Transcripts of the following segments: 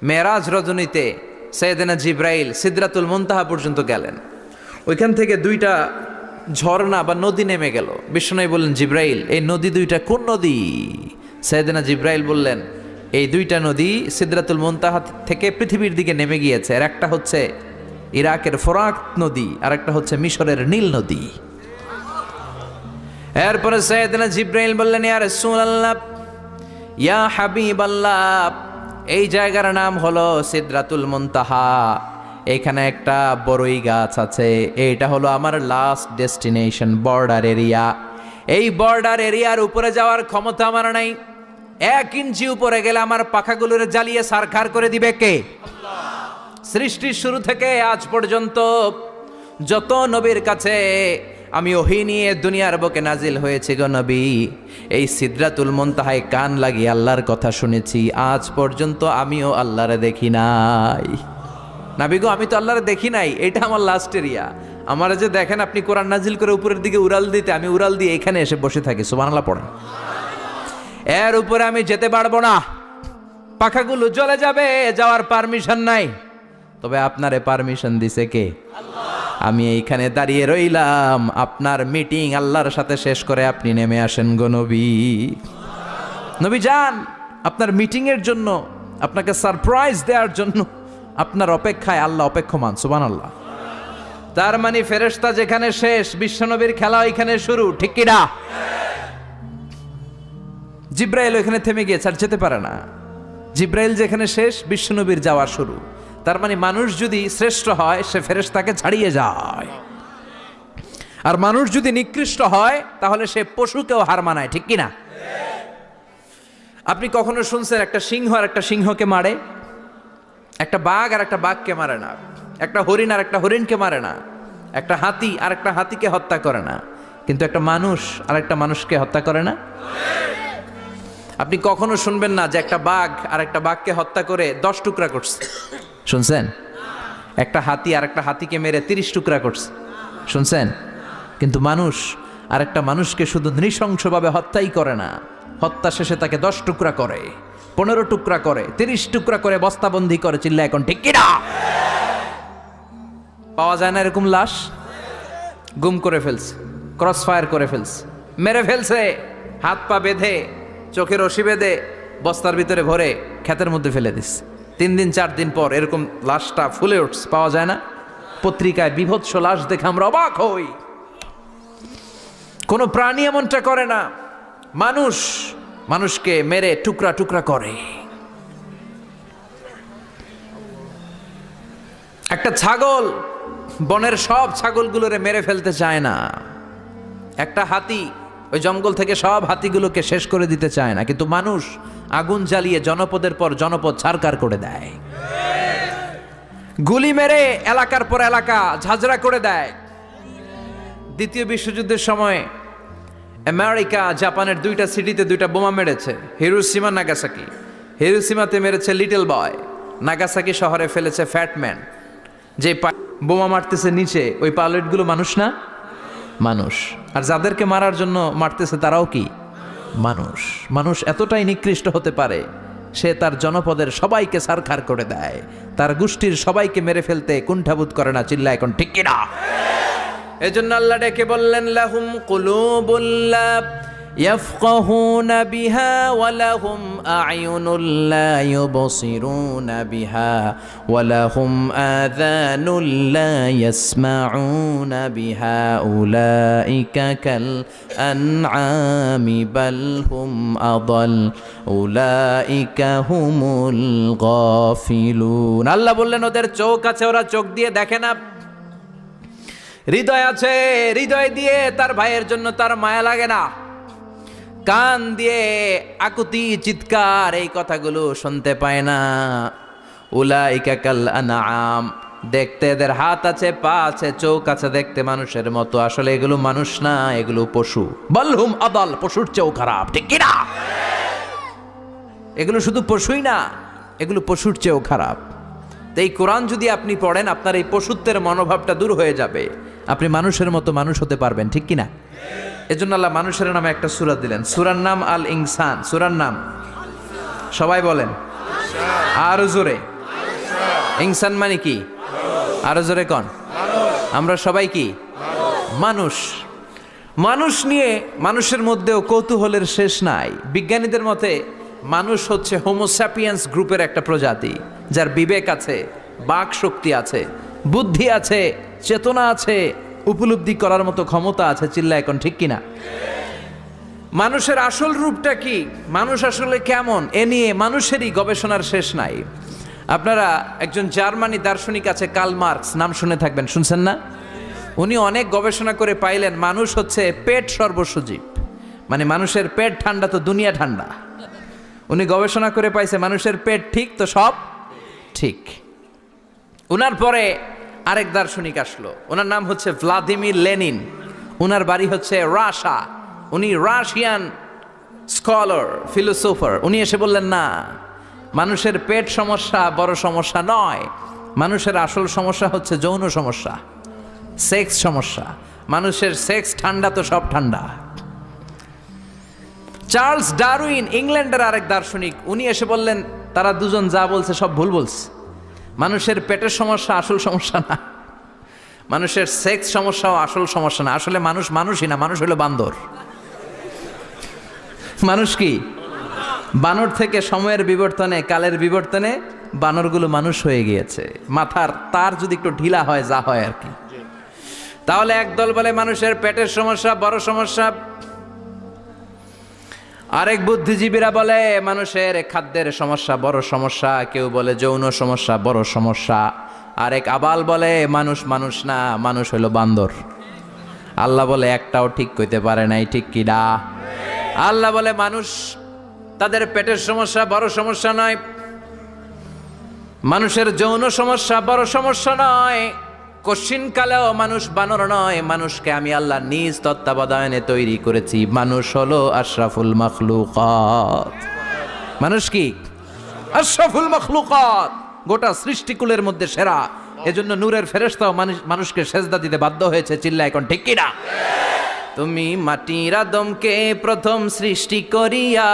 মেরাজ রজনীতে সাইয়েদনা জিব্রাইল সিদরাতুল মুনতাহা পর্যন্ত গেলেন। ওইখান থেকে দুইটা ঝর্ণা বা নদী নেমে গেল। বিষ্ণু বললেন, জিব্রাইল, এই নদী দুইটা কোন নদী? সাইয়েদনা জিব্রাইল বললেন, এই দুইটা নদী সিদরাতুল মুনতাহা থেকে পৃথিবীর দিকে নেমে গিয়েছে। আর একটা হচ্ছে ইরাকের ফোরাত নদী, আর একটা হচ্ছে মিশরের নীল নদী। এরপরে সাইয়েদনা জিব্রাইল বললেন, ইয়া রাসূলুল্লাহ, ইয়া হাবিবাল্লাহ, এই জায়গার নাম হলো সিদরাতুল মুনতাহা। এখানে একটা বড়ই গাছ আছে, এইটা হলো আমার লাস্ট ডেস্টিনেশন, বর্ডার এরিয়া। এই বর্ডার এরিয়ার উপরে যাওয়ার ক্ষমতা আমার নাই। 1 ইঞ্চি উপরে গেলে আমার পাখাগুলোরে জ্বালিয়ে সারখার করে দিবে কে? সৃষ্টির শুরু থেকে আজ পর্যন্ত যত নবীর কাছে আমি ওহী নিয়ে দুনিয়ার বুকে নাজিল হয়েছি গো নবী, এই সিদরাতুল মুনতাহায় কান লাগিয়ে আল্লাহর কথা শুনেছি। আজ পর্যন্ত আমিও আল্লাহরে দেখি নাই। নবী গো, আমি তো আল্লাহরে দেখি নাই, এটা আমার লাস্ট এরিয়া। আমার যে দেখেন আপনি কোরআন নাজিল করে উপরের দিকে উড়াল দিতে, আমি উড়াল দিয়ে এখানে এসে বসে থাকি। সুবহানাল্লাহ পড়েন। এর উপরে আমি যেতে পারবো না, পাখাগুলো জ্বলে যাবে, যাওয়ার পারমিশন নাই। তবে আপনারে পারমিশন দিছে কে? আমি এইখানে দাঁড়িয়ে রইলাম, আপনার মিটিং আল্লাহর সাথে শেষ করে আপনি নেমে আসেন গো নবী। নবী যান, আপনার মিটিং এর জন্য, আপনাকে সারপ্রাইজ দেওয়ার জন্য আপনার অপেক্ষায় আল্লাহ অপেক্ষমান। সুবহানাল্লাহ। তার মানে ফেরেশতা যেখানে শেষ, বিশ্বনবীর খেলা ওইখানে শুরু, ঠিক কি না? জিব্রাইল ওইখানে থেমে গিয়েছে, আর যেতে পারে না। জিব্রাইল যেখানে শেষ, বিশ্বনবীর যাওয়া শুরু। তার মানে মানুষ যদি শ্রেষ্ঠ হয়, সে ফেরেশতাকে ছাড়িয়ে যায়। আর মানুষ যদি নিকৃষ্ট হয়, তাহলে সে পশুকেও হার মানায়, ঠিক কি না? আপনি কখনো শুনছেন একটা সিংহ আর একটা সিংহকে মারে? একটা বাঘ আর একটা বাঘকে মারে না। একটা হরিণ আর একটা হরিণকে মারে না। একটা হাতি আর একটা হাতিকে হত্যা করে না। কিন্তু একটা মানুষ আর একটা মানুষকে হত্যা করে না। আপনি কখনো শুনবেন না যে একটা বাঘ আর একটা বাঘকে হত্যা করে 10 টুকরা করছে? শুনছেন? একটা হাতি আর একটা হাতিকে মেরে 30 টুকরা করছে? শুনছেন? কিন্তু মানুষ আর একটা মানুষকে শুধু নৃশংসভাবে হত্যাই করে না, হত্যা শেষে তাকে 10 টুকরা করে, 15 টুকরা করে, 30 টুকরা করে বস্তাবন্দি করে। চিল্লা এখন ঠিক কিনা? পাওয়া যায় না এরকম লাশ? গুম করে ফেলছে, ক্রস ফায়ার করে ফেলছে, মেরে ফেলছে, হাত পা বেঁধে, চোখের রশি বেঁধে বস্তার ভিতরে ভরে ক্ষেতের মধ্যে ফেলে দিচ্ছে। 3 দিন 4 দিন পর এরকম লাশটা ফুলে উঠছে, পাওয়া যায় না। পত্রিকায় বিভৎস লাশ দেখে আমরা অবাক হই। কোনো প্রাণী এমনটা করে না। মানুষ মানুষকে মেরে টুকরা টুকরা করে। একটা ছাগল বনের সব ছাগলগুলোরে মেরে ফেলতে চায় না। একটা হাতি ওই জঙ্গল থেকে সব হাতিগুলোকে শেষ করে দিতে চায় না। কিন্তু মানুষ আগুন জ্বালিয়ে জনপদের পর জনপদ ছারকার করে দেয়, গুলি মেরে এলাকার পর এলাকা ঝাঁঝরা করে দেয়। দ্বিতীয় বিশ্বযুদ্ধের সময় আমেরিকা জাপানের 2টা সিটিতে 2টা বোমা মেরেছে, হিরোশিমা নাগাসাকি। হিরোশিমাতে মেরেছে লিটল বয়, নাগাসাকি শহরে ফেলেছে ফ্যাটম্যান। যে বোমা মারতেছে নিচে, ওই পাইলটগুলো মানুষ না? মানুষ। আর যাদেরকে মারার জন্য মারতেছে তারাও কি মানুষ? মানুষ এতটাই নিকৃষ্ট হতে পারে, সে তার জনপদের সবাইকে সারখার করে দেয়, তার গোষ্ঠীর সবাইকে মেরে ফেলতে কুণ্ঠাবোধ করে না। চিল্লা এখন ঠিক কিনা? এজন্য আল্লাহ ডেকে বললেন, লাহুম কুলুবুল লা ইয়াফকাহুনা বিহা ওয়া লাহুম আ'য়ুনুল লা ইউবসিরুনা বিহা ওয়া লাহুম আযানুল লা ইয়াসমাউনা বিহা উলাইকা কাল আনআমি বাল হুম আদাল উলাইকা হুমুল গাফিলুন। আল্লাহ বললেন, ওদের চোখ আছে, ওরা চোখ দিয়ে দেখে না। হৃদয় আছে, হৃদয় দিয়ে তার ভাইয়ের জন্য তার মায়া লাগে না। কান দিয়ে আকুতি চিৎকার এই কথাগুলো শুনতে পায় না। উলাইকা কাল আনআম, দেখতে এদের হাত আছে, পা আছে, চোখ আছে, দেখতে মানুষের মতো, আসলে এগুলো মানুষ না, এগুলো পশু। বালহুম আদাল, পশুর চেয়েও খারাপ, ঠিক কি না? এগুলো শুধু পশুই না, এগুলো পশুর চেয়েও খারাপ। তো এই কোরআন যদি আপনি পড়েন, আপনার এই পশুত্বের মনোভাবটা দূর হয়ে যাবে, আপনি মানুষের মতো মানুষ হতে পারবেন, ঠিক কিনা? এজন্য আল্লাহ মানুষের নামে একটা সূরা দিলেন, সূরার নাম আল ইনসান। সূরার নাম সবাই বলেন আর জোরে। ইনসান মানে কি? আরো জোরে কন। আমরা সবাই কি? মানুষ। মানুষ নিয়ে মানুষের মধ্যেও কৌতূহলের শেষ নাই। বিজ্ঞানীদের মতে মানুষ হচ্ছে হোমোস্যাপিয়েন্স গ্রুপের একটা প্রজাতি, যার বিবেক আছে, বাক শক্তি আছে, বুদ্ধি আছে, চেতনা আছে, উপলব্ধি করার মতো ক্ষমতা আছে। চিল্লা এখন ঠিক কিনা? মানুষের আসল রূপটা কি, মানুষ আসলে কেমন, এ নিয়ে মানুষেরই গবেষণার শেষ নাই। আপনারা একজন জার্মানি দার্শনিক আছে, কার্ল মার্কস, নাম শুনে থাকবেন, শুনছেন না? উনি অনেক গবেষণা করে পাইলেন মানুষ হচ্ছে পেট সর্বস্ব জীব, মানে মানুষের পেট ঠান্ডা তো দুনিয়া ঠান্ডা। উনি গবেষণা করে পাইছে মানুষের পেট ঠিক তো সব ঠিক। উনার পরে আরেক দার্শনিক আসলো, ওনার নাম হচ্ছে ভ্লাদিমির লেনিন। উনার বাড়ি হচ্ছে রাশিয়া, উনি রাশিয়ান স্কলার, ফিলোসোফার। উনি এসে বললেন না, মানুষের পেট সমস্যা বড় সমস্যা নয়, মানুষের আসল সমস্যা হচ্ছে যৌন সমস্যা, সেক্স সমস্যা। মানুষের সেক্স ঠান্ডা তো সব ঠান্ডা। চার্লস ডারউইন, ইংল্যান্ডের আরেক দার্শনিক, উনি এসে বললেন তারা দুজন যা বলছে সব ভুল বলছে। মানুষের পেটের সমস্যা আসল সমস্যা না, মানুষের সেক্স সমস্যাও আসল সমস্যা না। আসলে মানুষ মানুষই না, মানুষ হলো বান্দর। মানুষ কি? বানর থেকে সময়ের বিবর্তনে, কালের বিবর্তনে বানরগুলো মানুষ হয়ে গিয়েছে। মাথার তার যদি একটু ঢিলা হয়, যা হয় আর কি। তাহলে একদল বলে মানুষের পেটের সমস্যা বড় সমস্যা, আরেক বুদ্ধিজীবীরা বলে মানুষের খাদ্যের সমস্যা বড় সমস্যা, কেউ বলে যৌন সমস্যা বড় সমস্যা, আরেক আবাল বলে মানুষ মানুষ না, মানুষ হলো বান্দর। আল্লাহ বলে একটাও ঠিক কইতে পারে নাই, ঠিক কি না? আল্লাহ বলে মানুষ তাদের পেটের সমস্যা বড় সমস্যা নয়, মানুষের যৌন সমস্যা বড় সমস্যা নয়, কশিন কালেও মানুষ বানর নয়। মানুষকে আমি আল্লাহ নিজ তত্ত্বাবধানে তৈরি করেছি। মানুষ হলো আশরাফুল মাখলুকাত। মানুষ কি? আশরাফুল মাখলুকাত, গোটা সৃষ্টিকুলের মধ্যে সেরা। এজন্য নূরের ফেরেশতাও মানুষকে সেজদা দিতে বাধ্য হয়েছে। চিল্লা এখন ঠিক কিনা? তুমি মাটির আদমকে প্রথম সৃষ্টি করিয়া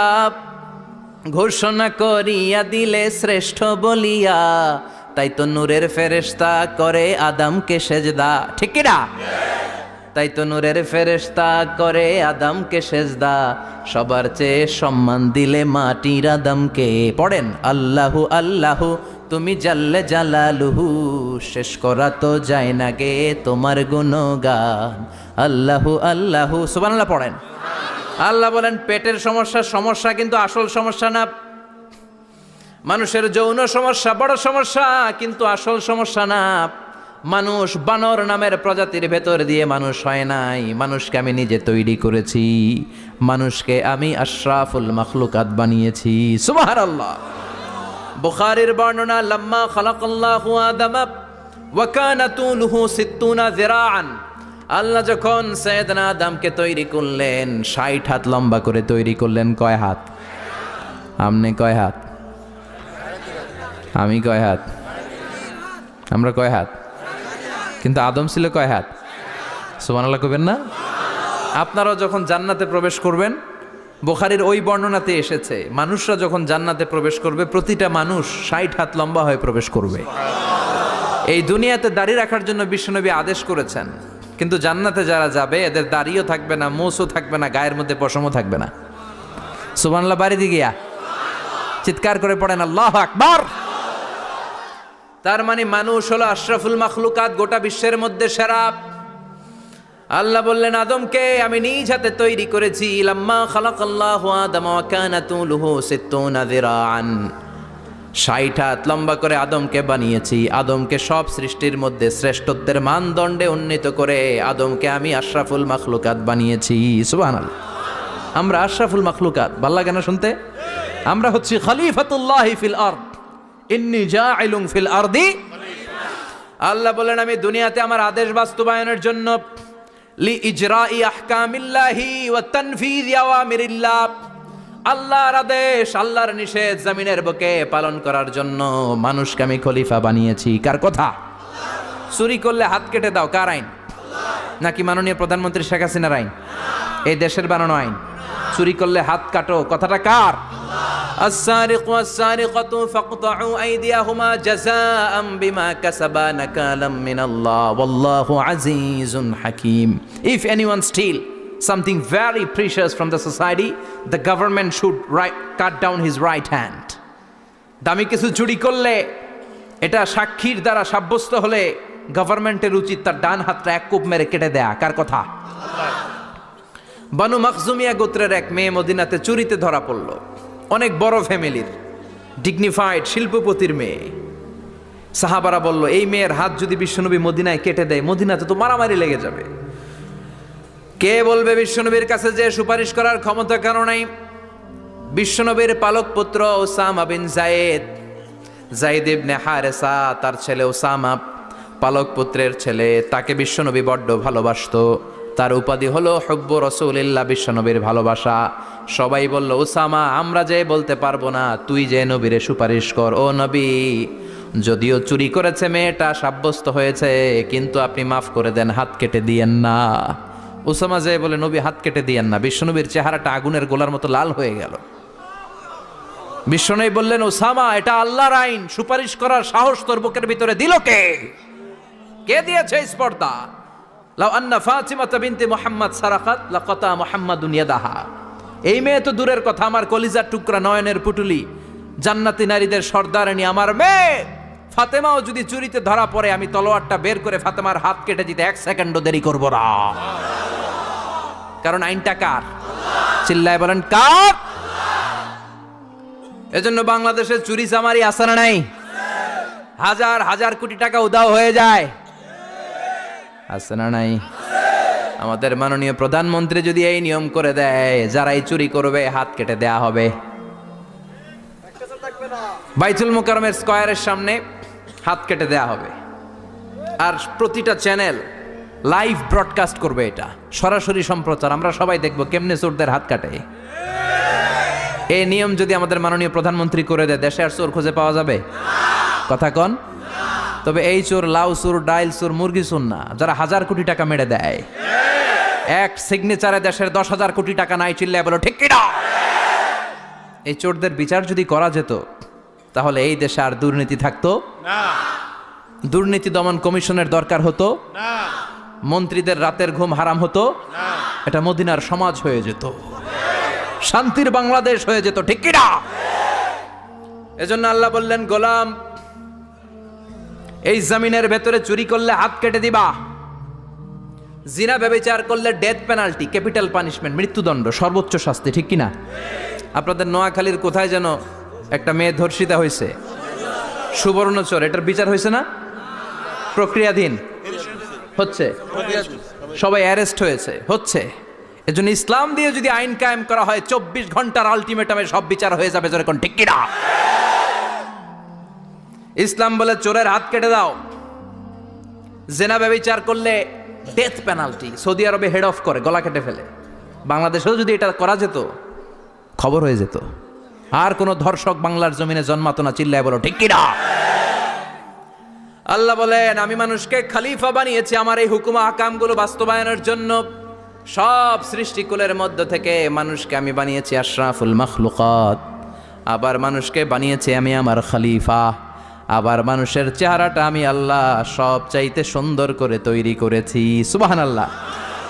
ঘোষণা করিয়া দিলে শ্রেষ্ঠ বলিয়া, তাই তো নূরের ফেরেশতা করে আদমকে সেজদা, ঠিক কিনা? তাই তো নূরের ফেরেশতা করে আদমকে সেজদা, সবার চেয়ে সম্মান দিলে মাটির আদমকে। পড়েন আল্লাহু আল্লাহু তুমি জাল্লে জালালুহু, শেষ করা তো যায় না গে তোমার গুণগান। আল্লাহু আল্লাহু, সুবহানাল্লাহ পড়েন। আল্লাহ বলেন পেটের সমস্যা সমস্যা, কিন্তু আসল সমস্যা না। মানুষের যৌন সমস্যা বড় সমস্যা, কিন্তু আসল সমস্যা না। মানুষ বানর নামের প্রজাতির ভেতর দিয়ে মানুষ হয় নাই, মানুষকে আমি নিজে তৈরি করেছি। মানুষকে আমি আশরাফুল মাখলুকাত বানিয়েছি। সুবহানাল্লাহ। বুখারীর বর্ণনা, লাম্মা খালাকাল্লাহু আদামা ওয়া কানা তুলুহু 60 যিরাআন। আল্লাহ যখন সাইয়েদনা আদমকে তৈরি করলেন 60 হাত লম্বা করে তৈরি করলেন। কয় হাত? আপনি কয় হাত? আমি কয় হাত? আমরা কয় হাত? কিন্তু আদম ছিল কয় হাত? সুবহানাল্লাহ কইবেন না? আপনারাও যখন জান্নাতে প্রবেশ করবেন, বুখারীর ওই বর্ণনাতে এসেছে মানুষরা যখন জান্নাতে প্রবেশ করবে প্রতিটা মানুষ 60 হাত লম্বা হয়ে প্রবেশ করবে। এই দুনিয়াতে দাড়ি রাখার জন্য বিশ্বনবী আদেশ করেছেন, কিন্তু জান্নাতে যারা যাবে এদের দাড়িও থাকবে না, মোছও থাকবে না, গায়ের মধ্যে পশমও থাকবে না। সুবহানাল্লাহ বাড়ি দিয়ে গিয়া চিৎকার করে পড়েন আল্লাহু আকবার। তার মানে মানুষ হলো আশরাফুল মাখলুকাত, গোটা বিশ্বের মধ্যে সেরা। আল্লাহ বললেন আদমকে আমি নিজ হাতে তৈরি করেছি। লাম্মা খালাকাল্লাহু আদামা ওয়া কানা তুলুহু 60 যিরাআন, 60 হাত লম্বা করে আদমকে বানিয়েছি। আদমকে সব সৃষ্টির মধ্যে শ্রেষ্ঠত্বের মানদণ্ডে উন্নীত করে আদমকে আমি আশরাফুল মাখলুকাত বানিয়েছি। সুবহানাল্লাহ। আমরা আশরাফুল মাখলুকাত, ভাল লাগে না শুনতে? আমরা হচ্ছি খলিফাতুল্লাহি ফিল আরদ, ইন্নী জাইলুন ফিল আরদি। আল্লাহ বলেন আমি দুনিয়াতে আমার আদেশ বাস্তবায়নের জন্য, লি ইজরাই আহকামিল্লাহি ওয়া তানফিযি আওয়ামিরিল্লাহ, আল্লাহর আদেশ আল্লাহর নিষেধ জমিনের বুকে পালন করার জন্য মানুষকে আমি খলিফা বানিয়েছি। কার কথা? চুরি করলে হাত কেটে দাও, কার আইন? নাকি মাননীয় প্রধানমন্ত্রী শেখ হাসিনার আইন? এই দেশের বানানো আইন। চুরি করলে হাত কাটো, কথাটা কার? السارق والسارقة فاقطعوا أيديهما جزاء بما كسبا نكالا من الله والله عزيز حكيم. If anyone steal something very precious from the society, the government should cut down his right hand. দামি কিছু চুরি করলে এটা সাক্ষীর দ্বারা সাব্যস্ত হলে গভর্নমেন্টের উচিত তার ডান হাতটা এক কোপ মেরে কেটে দেয়া। কার কথা? বানু মাখজুমিয়া গোত্রের এক মেয়ে মদিনাতে চুরিতে ধরা পড়ল। অনেক বড় ফ্যামিলির, ডিগনিফাইড শিল্পপতির মেয়ে। সাহাবারা বলল, এই মেয়ের হাত যদি বিশ্বনবী মদিনায় কেটে দেয়, মদিনাতে তো মারামারি লেগে যাবে। কে বলবে বিশ্বনবীর কাছে যে সুপারিশ করার ক্ষমতা কারো নাই? বিশ্বনবীর পালক পুত্র ওসামা বিন জায়েদ ইবনে হারেসা, তার ছেলে ওসামা পালক পুত্রের ছেলে, তাকে বিশ্বনবী বড্ড ভালোবাসতো। তার উপাধি হলো হুব্বু রাসূলিল্লাহ, বিশ্বনবীর ভালোবাসা। সবাই বলল, ওসামা আমরা যে বলতে পারবো না, তুই যে নবীরে সুপারিশ কর। ও নবী, যদিও চুরি করেছে মেয়েটা, সাব্যস্ত হয়েছে, কিন্তু আপনি মাফ করে দেন, হাত কেটে দিয়েন না। ওসামা যে বলে, নবী হাত কেটে দিয়েন না। বিশ্বনবীর চেহারাটা আগুনের গোলার মতো লাল হয়ে গেল। বিশ্বনবী বললেন, ওসামা এটা আল্লাহর আইন, সুপারিশ করার সাহস তোর বুকের ভিতরে দিল কে? কে দিয়েছে স্পর্ধা? লাউ আন্না ফাতিমাতা বিনতে মুহাম্মদ সারাকাত লাকাতা মুহাম্মাদুন ইয়াদাহা। এই মেয়ে তো দূরের কথা, আমার কলিজার টুকরা, নয়নের পুটুলি, জান্নাতি নারীদের সর্দারিনী আমার মেয়ে ফাতেমাও যদি চুরিতে ধরা পড়ে, আমি তলোয়ারটা বের করে ফাতেমার হাত কেটে দিতে এক সেকেন্ডও দেরি করব না। কারণ আইনটা কার? চিল্লায় বলেন কার? এজন্য বাংলাদেশে চুরি চামারি আছে না নাই? হাজার হাজার কোটি টাকা উধাও হয়ে যায়, আছে না নাই? আমাদের মাননীয় প্রধানমন্ত্রী যদি এই নিয়ম করে দেয়, যারাই চুরি করবে হাত কেটে দেয়া হবে। বাইতুল মুকাররমের স্কয়ারের সামনে হাত কেটে দেয়া হবে। আর প্রতিটা চ্যানেল লাইভ ব্রডকাস্ট করবে, এটা সরাসরি সম্প্রচার, আমরা সবাই দেখবো কেমনে চোরদের হাত কাটে। এই নিয়ম যদি আমাদের মাননীয় প্রধানমন্ত্রী করে দেয়, দেশে আর চোর খুঁজে পাওয়া যাবে? কথা কন। তবে এই চোর লাউ চোর, ডাইল চোর, মুরগি চোর না, যারা হাজার কোটি টাকা মেরে দেয়। এক সিগনেচারে দেশের 10,000 কোটি টাকা নাই, চিল্লায় বলো ঠিক কিনা? এই চোরদের বিচার যদি করা যেত, তাহলে এই দেশে আর দুর্নীতি থাকতো না। দুর্নীতি দমন কমিশনের দরকার হতো না। মন্ত্রীদের রাতের ঘুম হারাম হতো না। এটা মদিনার সমাজ হয়ে যেত, শান্তির বাংলাদেশ হয়ে যেত, ঠিক কিনা? এজন্য আল্লাহ বললেন, গোলাম এই জমিনের ভেতরে চুরি করলে হাত কেটে দিবা, জিনা ব্যভিচার করলে ডেথ পেনাল্টি, ক্যাপিটাল পানিশমেন্ট, মৃত্যুদণ্ড, সর্বোচ্চ শাস্তি, ঠিক কিনা? আপনাদের নোয়াখালীর কোথায় যেন একটা মেয়ে ধর্ষিতা হয়েছে, সুবর্ণচর, এটার বিচার হয়েছে না? প্রক্রিয়াধীন হচ্ছে, সবাই অ্যারেস্ট হচ্ছে। এজন্য ইসলাম দিয়ে যদি আইন কায়েম করা হয়, 24 ঘন্টার আলটিমেটামে সব বিচার হয়ে যাবে, যেরকম ঠিক কিনা? ইসলাম বলে চোরের হাত কেটে দাও। জেনা ব্যভিচার করলে ডেথ পেনাল্টি, সৌদি আরবে হেড অফ করে, গলা কেটে ফেলে। বাংলাদেশেও যদি এটা করা যেত, খবর হয়ে যেত, আর কোনো ধর্ষক বাংলার জমিনে জন্মাতো না, চিল্লায় বলো ঠিক কিনা? আল্লাহ বলেন, আমি মানুষকে খলিফা বানিয়েছি আমার এই হুকুম আহকামগুলো বাস্তবায়নের জন্য। সব সৃষ্টিকুলের মধ্য থেকে মানুষকে আমি বানিয়েছি আশরাফুল মাখলুকাত। আবার মানুষকে বানিয়েছি আমি আমার খলিফা। আবার মানুষের চেহারাটা আমি আল্লাহ সব চাইতে সুন্দর করে তৈরি করেছি। সুবহানাল্লাহ।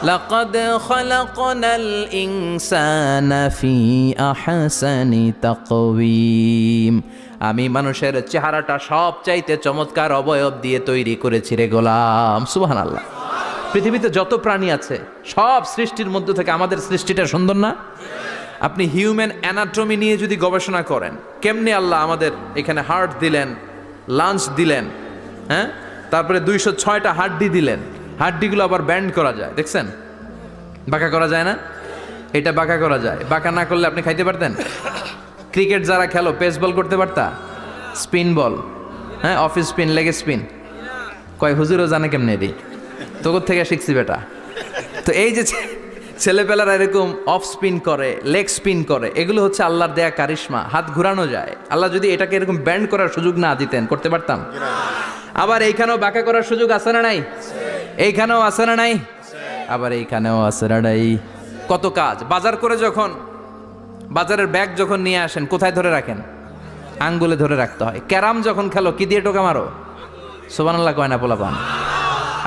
লাকাদ খালাকনাল ইনসানা ফি আহসানি তাকওয়িম। আমি মানুষের চেহারাটা সব চাইতে চমৎকার অবয়ব দিয়ে তৈরি করেছি রে গোলাম। সুবহানাল্লাহ। পৃথিবীতে যত প্রাণী আছে সব সৃষ্টির মধ্য থেকে আমাদের সৃষ্টিটা সুন্দর না? আপনি হিউম্যান অ্যানাটমি নিয়ে যদি গবেষণা করেন, কেমনে আল্লাহ আমাদের এখানে হার্ট দিলেন, লাঞ্চ দিলেন, হ্যাঁ, তারপরে 206টা হাড্ডি দিলেন, হাড্ডিগুলো আবার ব্যান্ড করা যায়, দেখছেন? বাঁকা করা যায় না? এটা বাঁকা করা যায়। বাঁকা না করলে আপনি খাইতে পারতেন? ক্রিকেট যারা খেলো, পেস বল করতে পারতা? স্পিন বল, হ্যাঁ, অফিস স্পিন, লেগ স্পিন, কয় হুজুরও জানে কেমনে এটি, তোর থেকে শিখছি বেটা। তো এই যে ছেলেপেলারা এরকম অফ স্পিন করে, লেগ স্পিন করে, এগুলো হচ্ছে আল্লাহর দেয়া কারিশমা। হাত ঘুরানো যায়। আল্লাহ যদি এটাকে এরকম ব্যান্ড করার সুযোগ না দিতেন, করতে পারতাম? আবার এইখানেও বাঁকা করার সুযোগ আছে না নাই? এইখানেও আছে না নাই? আবার এইখানেও আছে না নাই? কত কাজ। বাজার করে যখন বাজারের ব্যাগ যখন নিয়ে আসেন কোথায় ধরে রাখেন? আঙ্গুলে ধরে রাখতে হয়। ক্যারাম যখন খেলো কি দিয়ে টোকা মারো? সুবহানাল্লাহ কয় না পোলাপান?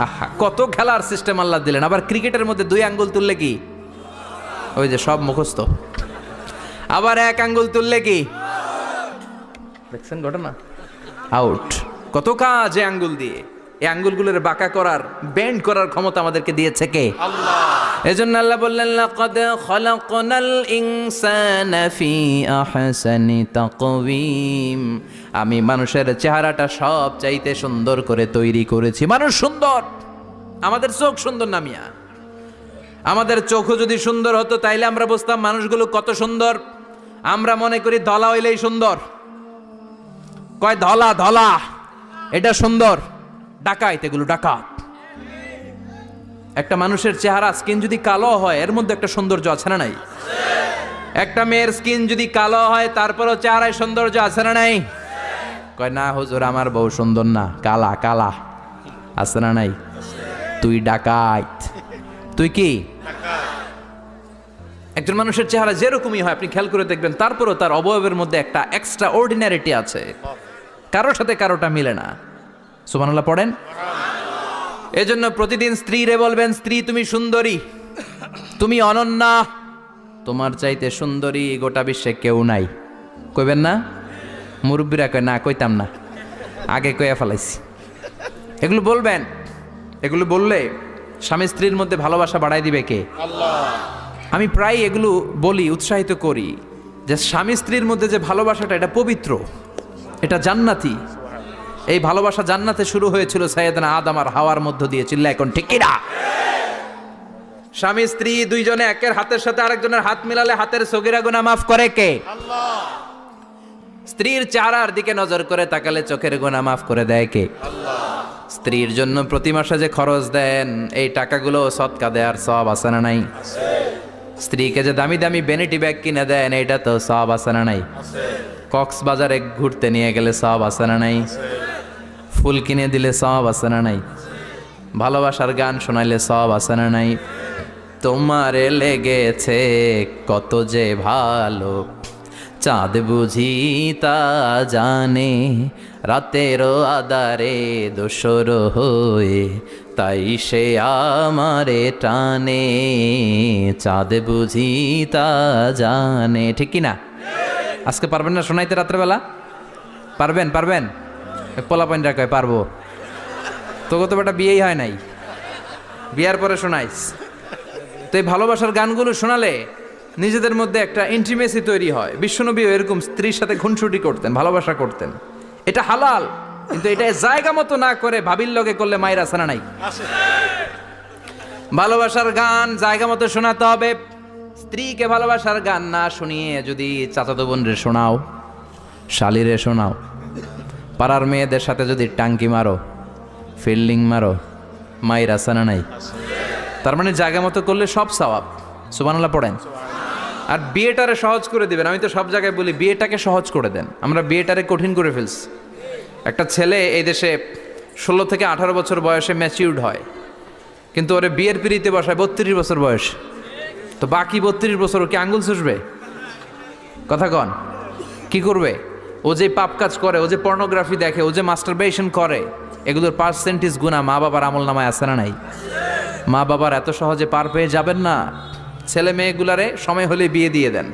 আহা, কত খেলার সিস্টেম আল্লাহ দিলেন। আবার ক্রিকেটের মধ্যে 2 আঙ্গুল তুললে কি? ওই যে সব মুখস্থ। আবার 1 আঙ্গুল তুললে কি? দেখছেন ঘটনা? আউট। কত কাজ এই আঙ্গুল দিয়ে। এই আঙ্গুলগুলোর বাঁকা করার, বেন্ড করার ক্ষমতা আমাদেরকে দিয়েছে কে? আল্লাহ। এজন্য আল্লাহ বললেন লাকাদ খালাকনাল ইনসানা ফি আহসানি তাকওয়িম। আমি মানুষের চেহারাটা সব চাইতে সুন্দর করে তৈরি করেছি। মানুষ সুন্দর, আমাদের চোখ সুন্দর না মিয়া। আমাদের চোখও যদি সুন্দর হতো তাইলে আমরা বুঝতাম মানুষগুলো কত সুন্দর। আমরা মনে করি ধলা হইলেই সুন্দর। কয় ধলা ধলা এটা সুন্দর, ডাকাইত এগুলো ডাকাত। একটা মানুষের চেহারা স্কিন যদি কালো হয় এর মধ্যে একটা সৌন্দর্য আছে না নাই? একটা মেয়ের স্কিন যদি কালো হয় তারপরও চেহারায় সৌন্দর্য আছে না নাই? কয় না হুজুর আমার বউ সুন্দর না, কালা কালা। আছে না নাই? তুই ডাকাইত। তুই কি? একজন মানুষের চেহারা যেরকমই হয় আপনি খেয়াল করে দেখবেন তারপরও তার অবয়বের মধ্যে একটা এক্সট্রা অর্ডিনারিটি আছে, কারোর সাথে কারোটা মিলে না। সুবহানাল্লাহ পড়েন। এজন্য প্রতিদিন স্ত্রীরে বলবেন, স্ত্রী তুমি সুন্দরী, তুমি অনন্যা, তোমার চাইতে সুন্দরী গোটা বিশ্বে কেউ নাই। কইবেন না? মুরব্বীরা কয় না, কইতাম না, আগে কইয়া ফেলাইছি। এগুলো বলবেন। এগুলো বললে স্বামী স্ত্রীর মধ্যে ভালোবাসা বাড়াই দিবে কে? আল্লাহ। আমি প্রায় এগুলো বলি, উৎসাহিত করি যে স্বামী স্ত্রীর মধ্যে যে ভালোবাসাটা এটা পবিত্র, এটা জান্নাতি। এই ভালোবাসা জান্নাতে শুরু হয়েছিল সাইয়েদনা আদম আর হাওয়ার মধ্য দিয়ে। চিল্লা এখন ঠিক কি না? স্বামী স্ত্রী দুইজনে একের হাতের সাথে আরেকজনের হাত মিলালে হাতের সগীরা গুনাহ মাফ করে কে? আল্লাহ। স্ত্রীর চেহারার দিকে নজর করে তাকালে চোখের গুনাহ মাফ করে দেয় কে? আল্লাহ। স্ত্রীর জন্য প্রতি মাসে যে খরচ দেন এই টাকাগুলো সদকা দেওয়ার সওয়াব আছে না নাই? আছে। স্ত্রীকে যে দামি দামি ভ্যানিটি ব্যাগ কিনে দেন এটা তো সওয়াব আছে না নাই? আছে। কক্সবাজারে ঘুরতে নিয়ে গেলে সওয়াব আছে না নাই? আছে। ফুল কিনে দিলে সওয়াব আছে না নাই? ভালোবাসার গান শোনাইলে সওয়াব আছে না নাই? তোমারে লেগেছে কত যে ভালো চাঁদ বুঝি তা জানে, রাতেরও আধারে দোসর হয়ে তাই সে আমারে টানে, চাঁদ বুঝি তা জানে। ঠিক কি না? আজকে পারবেন না শোনাইতে রাত্রেবেলা? পারবেন? পারবেন? পোলাপাইনরা কয় পারবো। তোকে তো বেটা বিয়েই হয় নাই, বিয়ার পরে শোনাইস। তো এই ভালোবাসার গানগুলো শোনালে নিজেদের মধ্যে একটা ইন্টিমেসি তৈরি হয়। বিশ্বনবী এরকম স্ত্রীর সাথে খুনসুটি করতেন, ভালোবাসা করতেন। এটা হালাল, কিন্তু এটা জায়গা মতো না করে ভাবির লগে করলে মায়ের আছে না নাই? ভালোবাসার গান জায়গা মতো শোনাতে হবে। স্ত্রীকে ভালোবাসার গান না শুনিয়ে যদি চাচাতো বোনরে শোনাও, শালিরে শোনাও, পাড়ার মেয়েদের সাথে যদি টাঙ্কি মারো, ফিল্ডিং মারো, মায়ের আছে না নাই? তার মানে জায়গা মতো করলে সব সওয়াব। সুবহানাল্লাহ পড়েন। আর বিয়েটারে সহজ করে দিবেন। আমি তো সব জায়গায় বলি বিয়েটাকে সহজ করে দেন। আমরা বিয়েটারে কঠিন করে ফেলছি। একটা ছেলে এই দেশে 16 থেকে 18 বছর বয়সে ম্যাচিউরড হয়, কিন্তু ওরে বিয়ের পিড়িতে বসায় 32 বছর বয়স। তো বাকি 32 বছর ও কি আঙ্গুল চুষবে? কথা কন, কি করবে? ও যে পাপ কাজ করে, ও যে পর্নোগ্রাফি দেখে, ও যে মাস্টারবেশন করে, এগুলোর পার্সেন্টেজ গুণা মা বাবার আমল নামায় আছে না নাই? মা বাবার এত সহজে পার পেয়ে যাবেন না। ছেলে মেয়েগুলারে সময় হলে বিয়ে দিয়ে দেন।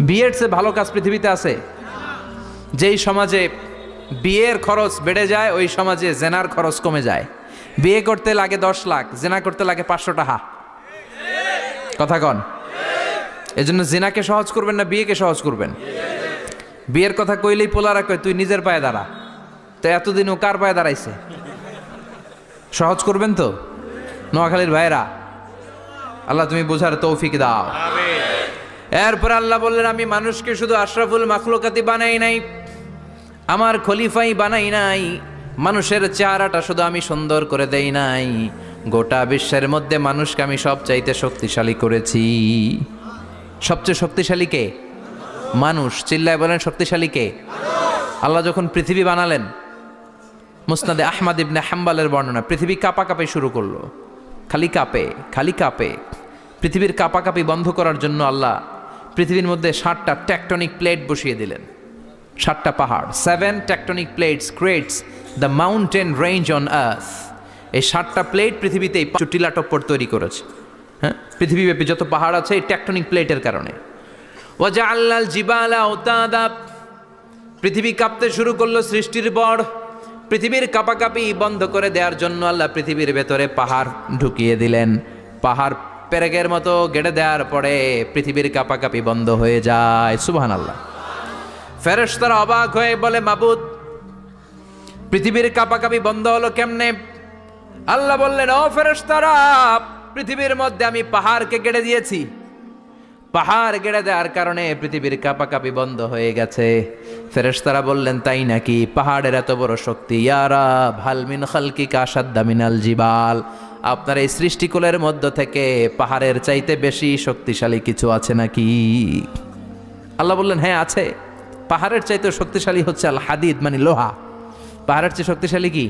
বিয়ের চেয়ে ভালো কাজ পৃথিবীতে আছে? যেই সমাজে বিয়ের খরচ বেড়ে যায় ওই সমাজে জেনার খরচ কমে যায়। বিয়ে করতে লাগে 10 লাখ, জেনা করতে লাগে 500 টাকা। কথা কন। এজন্য জেনাকে সহজ করবেন না বিয়েকে সহজ করবেন? বিয়ের কথা কইলেই পোলারা কয় তুই নিজের পায়ে দাঁড়া। তো এতদিন ও কার পায়ে দাঁড়াইছে? সহজ করবেন তো? নোয়াখালীর ভাইরা, আল্লাহ তুমি বোঝার তৌফিক দাও। এরপর আল্লাহ বললেন আমি মানুষকে শুধু আশরাফুল মাখলুকাতি বানাই নাই, আমার খলিফাই বানাই নাই। মানুষের চেহারাটা শুধু আমি সুন্দর করে দেই নাই, গোটা বিশ্বের মধ্যে মানুষকে আমি সবচাইতে শক্তিশালী করেছি। সবচেয়ে শক্তিশালী কে? মানুষ। চিল্লায় বলেন শক্তিশালী কে? আল্লাহ যখন পৃথিবী বানালেন, মুসনাদে আহমদ ইবনে হাম্বালের বর্ণনা, পৃথিবী কাঁপাকাঁপি শুরু করলো। খালি কাঁপে, খালি কাঁপে। পৃথিবীর কাঁপাকাঁপি বন্ধ করার জন্য আল্লাহ পৃথিবীর মধ্যে 7টা টেকটনিক প্লেট বসিয়ে দিলেন। 7টা পাহাড়, 7 tectonic plates creates the mountain range on earth. এই 7টা প্লেট পৃথিবীতে টিলাটপ্পর তৈরি করেছে। হ্যাঁ, পৃথিবীব্যাপী যত পাহাড় আছে এই টেকটনিক প্লেটের কারণে। ওয়াজআলনাল জিবালা আওতাদা, পৃথিবী কাঁপতে শুরু করলো সৃষ্টির পর। পৃথিবীর কাঁপাকাঁপি বন্ধ করে দেওয়ার জন্য আল্লাহ পৃথিবীর ভেতরে পাহাড় ঢুকিয়ে দিলেন। পাহাড় পেরেকের মতো গেড়ে দেওয়ার পরে পৃথিবীর কাঁপাকাঁপি বন্ধ হয়ে যায়। সুবহানাল্লাহ। ফেরেশতারা অবাক হয়ে বলে, মাবুদ, পৃথিবীর কাঁপাকাঁপি বন্ধ হলো কেমনে? আল্লাহ বললেন, ও ফেরেশতারা, পৃথিবীর মধ্যে আমি পাহাড়কে গেড়ে দিয়েছি। পাহাড় গেড়ে দেওয়ার কারণে পৃথিবীর কাঁপাকাঁপি বন্ধ হয়ে গেছে। ফেরেশতারা বললেন, তাই নাকি? পাহাড়ের এত বড় শক্তি। ইয়া রাব, হাল মিন খালকিকা আশাদ্দা মিনাল জিবাল, আপনার এই সৃষ্টিকুলের মধ্য থেকে পাহাড়ের চাইতে বেশি শক্তিশালী কিছু আছে নাকি? আল্লাহ বললেন, হ্যাঁ আছে। পাহাড়ের চাইতে শক্তিশালী হচ্ছে আল হাদিদ, মানে লোহা। পাহাড়ের চেয়ে শক্তিশালী কি?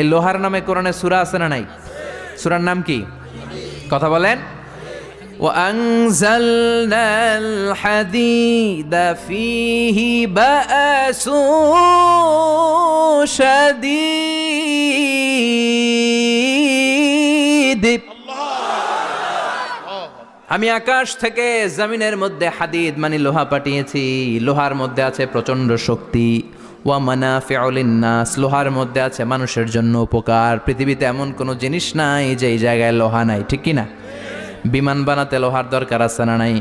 এই লোহার নামে কোরআনে সূরা আছে না নাই? সূরার নাম কি? কথা বলেন। وأنزلنا الحديد فيه بأس شديد। আমি আকাশ থেকে জমিনের মধ্যে হাদিদ মানে লোহা পাঠিয়েছি। লোহার মধ্যে আছে প্রচন্ড শক্তি। ওয়া মানাফিউ লিন্নাস, লোহার মধ্যে আছে মানুষের জন্য উপকার। পৃথিবীতে এমন কোনো জিনিস নাই যে এই জায়গায় লোহা নাই, ঠিক কি না? বিমান বানাতে লোহার দরকার আছে না নাই?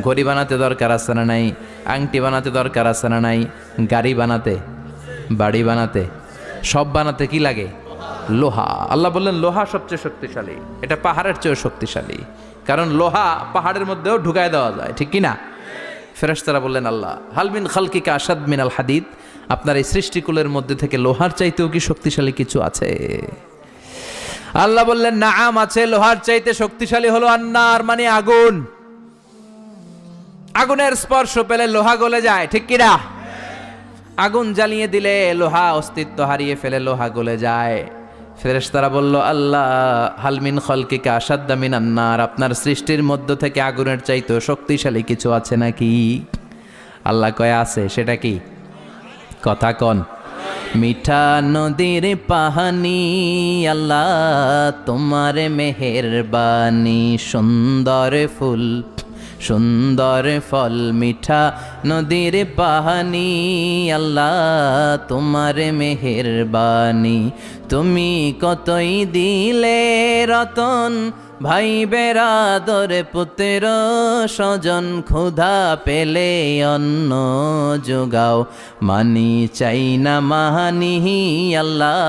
ঘড়ি বানাতে দরকার আছে না নাই? আংটি বানাতে দরকার আছে না নাই? গাড়ি বানাতে, বাড়ি বানাতে, সব বানাতে কি লাগে? লোহা। আল্লাহ বললেন লোহা সবচেয়ে শক্তিশালী। এটা পাহাড়ের চেয়েও শক্তিশালী, কারণ লোহা পাহাড়ের মধ্যেও ঢুকায় দেওয়া যায়, ঠিক কি না? ফেরেশতারা বললেন, আল্লাহ, হাল মিন খালকিকা আশাদ মিনাল হাদিদ, আপনার এই সৃষ্টিকুলের মধ্যে থেকে লোহার চাইতেও কি শক্তিশালী কিছু আছে? আল্লাহ বললেন, নাআম আছে। লোহার চাইতে শক্তিশালী হলো আন্নার, মানে আগুন। আগুনের স্পর্শ পেলে লোহা গলে যায়, ঠিক কি না? আগুন জ্বালিয়ে দিলে লোহা অস্তিত্ব হারিয়ে ফেলে, লোহা গলে যায়। ফেরেশতারা বলল, আল্লাহ, হাল মিন খালকিকা আশাদ্দা মিনান নার, আপনার সৃষ্টির মধ্য থেকে আগুনের চাইতেও শক্তিশালী কিছু আছে নাকি? আল্লাহ কয় আছে। সেটা কি? কথা কন। মিঠা নদীর পাহানি, আল্লাহ তোমার মেহেরবানি। সুন্দর ফুল, সুন্দর ফল, মিঠা নদীর পাহানি, আল্লাহ তোমার মেহেরবানি। তুমি কতই দিলে রতন, ভাই বেরাদর পুত্র স্বজন। ক্ষুধা পেলে অন্ন যোগাও, মানি চাই না মাহানি, আল্লাহ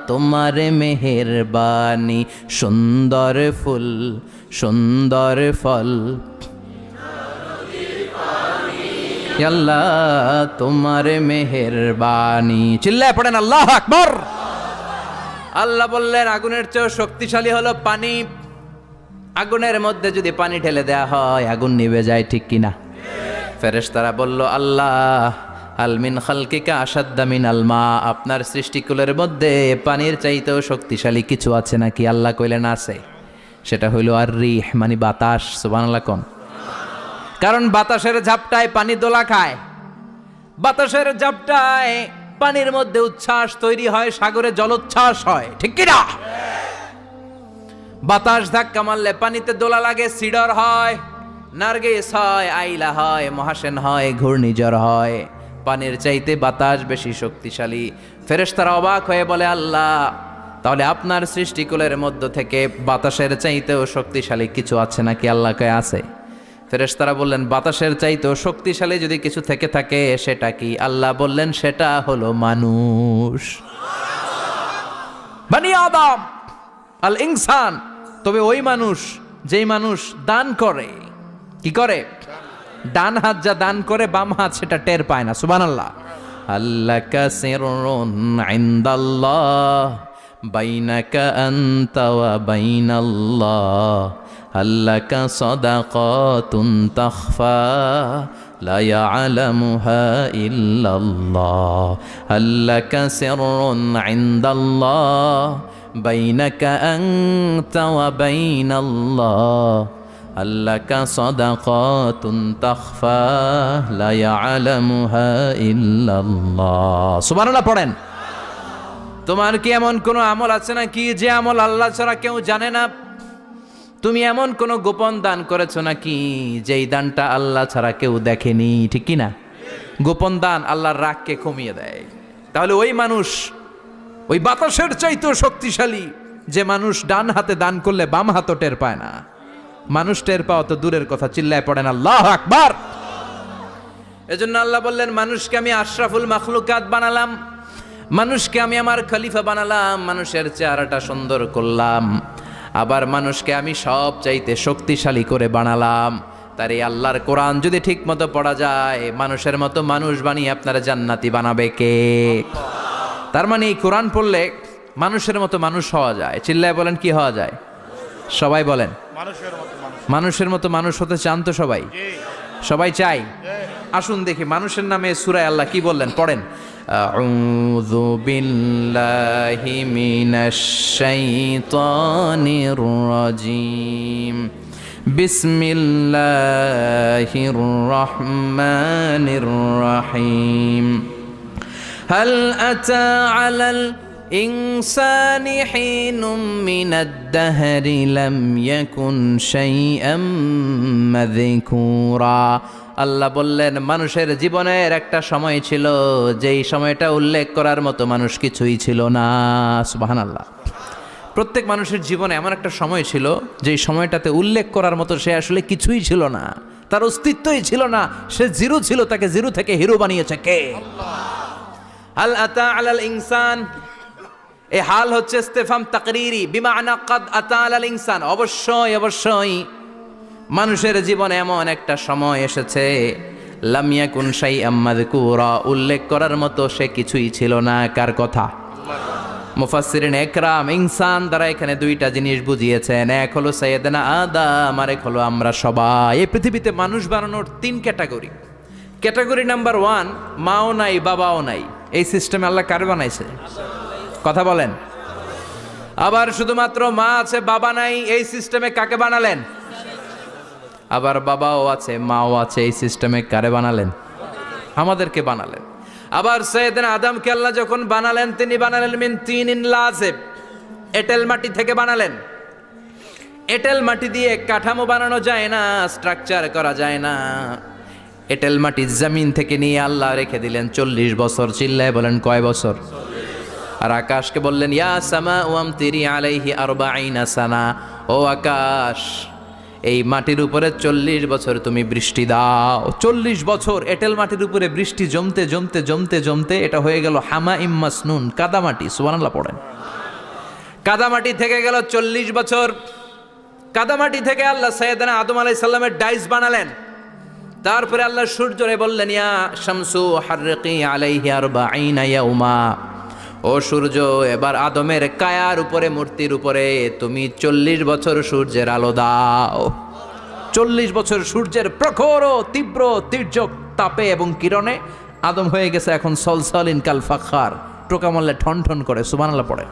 তোমার মেহেরবানি। সুন্দর ফুল, সুন্দর ফল, আল্লাহ তোমার মেহেরবানি। চিল্লায় পড়েন আল্লাহু আকবার। আল্লাহ বললেন, আগুনের চেয়েও শক্তিশালী হলো পানি। আগুনের মধ্যে যদি পানি ঢেলে দেয়া হয় আগুন নিভে যায়, ঠিক কিনা? ফেরেশতারা বলল, আল্লাহ, হাল মিন খালকিকা আশাদ্দা মিনাল মা, আপনার সৃষ্টিকুলের মধ্যে পানির চাইতেও শক্তিশালী কিছু আছে নাকি? আল্লাহ কইলেন, আছে। সেটা হইল আর রিহ, মানে বাতাস। সুবহানাল্লাহ কোন। কারণ বাতাসের ঝাপটায় পানি দোলা খায়। বাতাসের ঝাপটায় পানির মধ্যে উচ্ছ্বাস তৈরি হয়, সাগরে জলোচ্ছ্বাস হয়, ঠিক কিনা? বাতাস ধাক্কা মারলে পানিতে দোলা লাগে, সিডর হয়, নার্গিস হয়, আইলা হয়, মহাসেন হয়, ঘূর্ণিঝড় হয়। পানির চাইতে বাতাস বেশি শক্তিশালী। ফেরেশতারা অবাক হয়ে বলে, আল্লাহ, তাহলে আপনার সৃষ্টিকুলের মধ্য থেকে বাতাসের চাইতেও শক্তিশালী কিছু আছে নাকি? আল্লাহ কয় আছে। ফেরেশতারা বললেন, বাতাসের চাইতেও শক্তিশালী যদি কিছু থেকে থাকে সেটা কি? আল্লাহ বললেন, সেটা হলো মানুষ, বনি আদম, আল ইনসান। তবে ওই মানুষ যেই মানুষ দান করে। কি করে? ডান হাত যা দান করে, বাম হাত সেটা টের পায় না। সুবহানাল্লাহ। আল্লাকা সিররুন ইনদাল্লাহ বাইনাকা আনতা ওয়া বাইনাল্লাহ, আল্লাকা সাদাকাতুন তাখফা লা ইয়ালামুহা ইল্লাল্লাহ, আল্লাকা সিররুন ইনদাল্লাহ বাইনাকা আনতা ওয়া বাইনাল্লাহ, আল্লাকা সাদাকাতুন তাখফা লা ইয়ালামুহা ইল্লাল্লাহ। সুবহানাল্লাহ পড়েন। তোমার কি এমন কোনো আমল আছে নাকি যে আমল আল্লাহ ছাড়া কেউ জানে না? তুমি এমন কোনো গোপন দান করেছো নাকি যেই দানটা আল্লাহ ছাড়া কেউ দেখেনি? ঠিক কি না? গোপন দান আল্লাহর রাগকে কমিয়ে দেয়। তাহলে ওই মানুষ ওই বাতাসের চাইতেও শক্তিশালী যে মানুষ ডান হাতে দান করলে বাম হাতও টের পায় না। মানুষ টের পাওয়া তো দূরের কথা, চিল্লায় পড়েন আল্লাহু আকবার। এজন্য আল্লাহ বললেন, মানুষকে আমি আশরাফুল মাখলুকাত বানালাম, মানুষকে আমি আমার খলিফা বানালাম, মানুষের চেহারাটা সুন্দর করলাম, আবার মানুষকে আমি সব চাইতে শক্তিশালী করে বানালাম। তার এই আল্লাহর কোরআন যদি ঠিক মতো পড়া যায়, মানুষের মতো মানুষ বানিয়ে আপনারা জান্নাতি বানাবে কে? তার মানে এই কোরআন পড়লে মানুষের মতো মানুষ হওয়া যায়। চিল্লায় বলেন, কি হওয়া যায়? সবাই বলেন, মানুষের মতো মানুষ হতে চান তো সবাই? সবাই চাই? আসুন দেখি মানুষের নামে সূরায় আল্লাহ কি বললেন, পড়েন। আউযু বিল্লাহি মিনাশ শাইতানির রাজিম। বিসমিল্লাহির রহমানির রহিম। হাল আতা আলাল ইনসানি হিনুম মিনাদ দাহরি লাম ইয়াকুন শাইআম মাযকুরা। আল্লাহ বললেন, মানুষের জীবনের একটা সময় ছিল যেই সময়টা উল্লেখ করার মতো মানুষ কিছুই ছিল না। সুবহানাল্লাহ। প্রত্যেক মানুষের জীবনে এমন একটা সময় ছিল যেই সময়টাতে উল্লেখ করার মতো সে আসলে কিছুই ছিল না, তার অস্তিত্বই ছিল না, সে জিরো ছিল, তাকে জিরো থেকে হিরো বানিয়েছে কে? হাল আতা আলাল ইনসান, এই হাল হচ্ছে ইস্তেফাম তাকরিরি, বিমানা কাদ আতা আলাল ইনসান। অবশ্যই অবশ্যই মানুষের জীবনে এমন একটা সময় এসেছে, লাম ইয়াকুন শাইআম মাযকুরা, উল্লেখ করার মতো সে কিছুই ছিল না। কার কথা? মুফাসসিরিন একরাম ইনসান দ্বারা এখানে দুইটা জিনিস বুঝিয়েছেন। এক হলো সাইয়েদনা আদম, আর এক হলো আমরা সবাই। এই পৃথিবীতে মানুষ বানানোর তিন ক্যাটাগরি। ক্যাটাগরি নাম্বার 1, মাও নাই বাবাও নাই। এই সিস্টেমে আল্লাহ কার বানাইছে? কথা বলেন। আবার শুধুমাত্র মা আছে বাবা নাই, এই সিস্টেমে কাকে বানালেন? আবার বাবাও আছে মাও আছে, এই সিস্টেমে কারে বানালেন? আমাদেরকে বানালেন। আবার সাইয়েদনা আদমকে আল্লাহ যখন বানালেন, তিনি বানালেন মিন তিনিন লাযিব, এঁটেল মাটি থেকে বানালেন। এঁটেল মাটি দিয়ে কাঠামো বানানো যায় না, স্ট্রাকচার করা যায় না। এঁটেল মাটি জমিন থেকে নিয়ে আল্লাহ রেখে দিলেন 40 বছর। চিল্লায় বলেন, কয় বছর? আর আকাশকে বললেন, ইয়া সামা ওয়ামতিরি আলাইহি 40 সানা, ও আকাশ এই মাটির উপরে 40 বছর তুমি বৃষ্টি দাও। 40 বছর এঁটেল মাটির উপরে বৃষ্টি জমতে জমতে জমতে জমতে এটা হয়ে গেল হামাইম মাসনুন, কাদামাটি। সুবহানাল্লাহ পড়েন। কাদামাটি থেকে গেল 40 বছর। কাদামাটি থেকে আল্লাহ সাইয়েদনা আদম আলাইহিস সালামের ডাইস বানালেন। তারপরে আল্লাহ সূর্যরে বললেন, ইয়া শামসু হাররিকি আলাইহি 40 ইয়াউমা, ও সূর্য এবার আদমের কায়ার উপরে, মূর্তির উপরে তুমি 40 বছর সূর্যের আলো দাও। 40 বছর সূর্যের প্রখর ও তীব্র তির্যক তাপে এবং কিরণে আদম হয়ে গেছে এখন সলসলিন কাল ফাখার, টোকা মারলে ঠন ঠন করে। সুবহানাল্লাহ পড়ে।